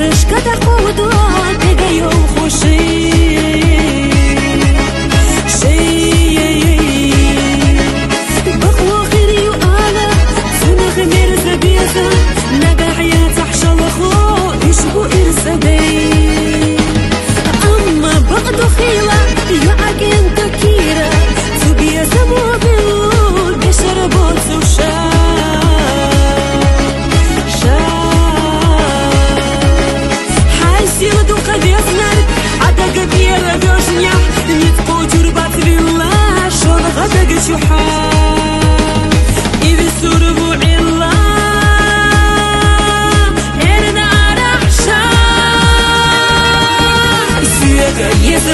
Шишката ходу, тегаю хуши. بخوخري وأنا سنخ مرزة بيزا نقع حياة حشلخو يشبو إرسدي أما بقدو خيلة يعاقين تكيرة تبيزا موبيل بشربوت سوشا حاسيلة دوقة بيزنر عدا قبيرة بيوشنيا نتقو جربات بالله شون غدا قشوحا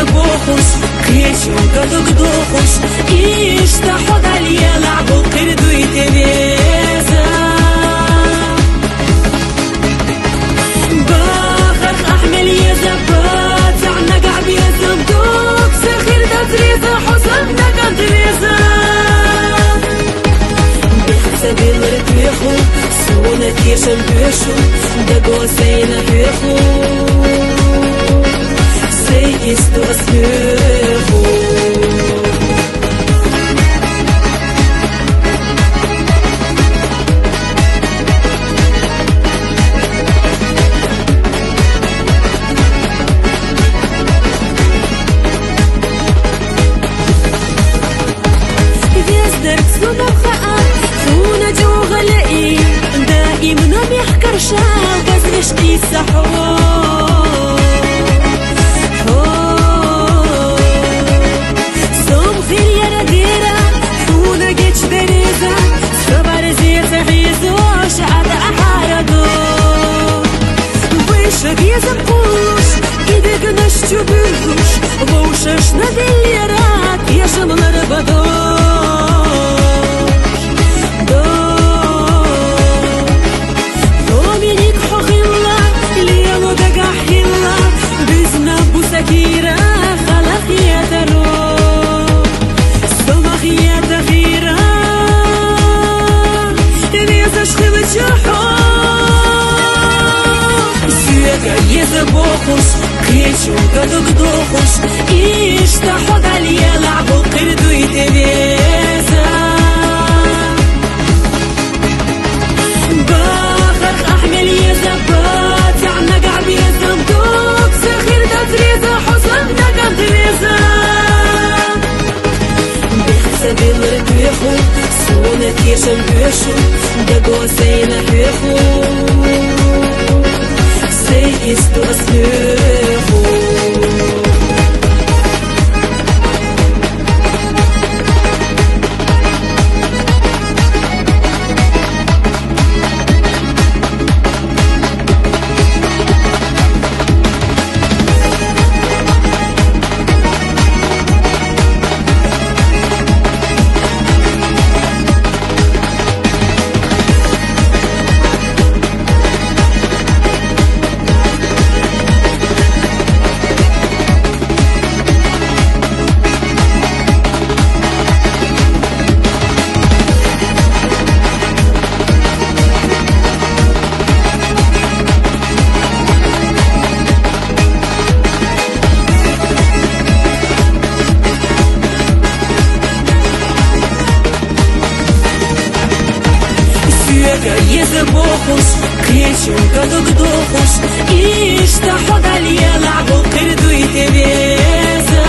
بوخش كيش وقدق دوخش إيش تحض عليا لعب وقرد ويتبيزا باخر أحمل يزبات عنك عبيزا بدوك سخير تتريزا حسن نقا تريزا بحسب الرد بيخو سونا كيشن بيشو دقو سينا بيخو Isto acervo Вездер сюда вхаа Суна джуга лаи دائما بيحكر شاب زغشتي سحور يزبوش إيدك نشتو بلوش ووشش نديرات يشم نربدوش دومينيك حخيلا ليالو دقا حيلا بزنا بوسكيرا خلق يترو سمخ يتغيرا بيزش خلجحو يزبوخش كيش وقدق دوخش إيش تحض عليا لعب وقرد ويتبيزا باخر أحمل يزبات عنك عبيزا بدوك سخير تتريزا حسن نقا تريزا بحسب الرد بيخو سونا كيشن بيشو دقو سينا بيخو Isto acervo يزبوخش كيش وقدق دوخش إيش تحض عليا لعب وقرد ويتبيزا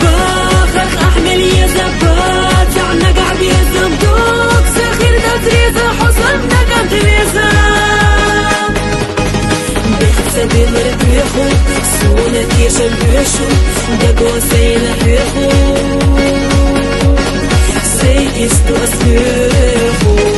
باخر أحمل يزبات عنك عبيزا بدوك سخير تتريزا حسن نقا تريزا بحسب الرد بيخو سونا كيشن بيشو دقو سينا بيخو Isto acervo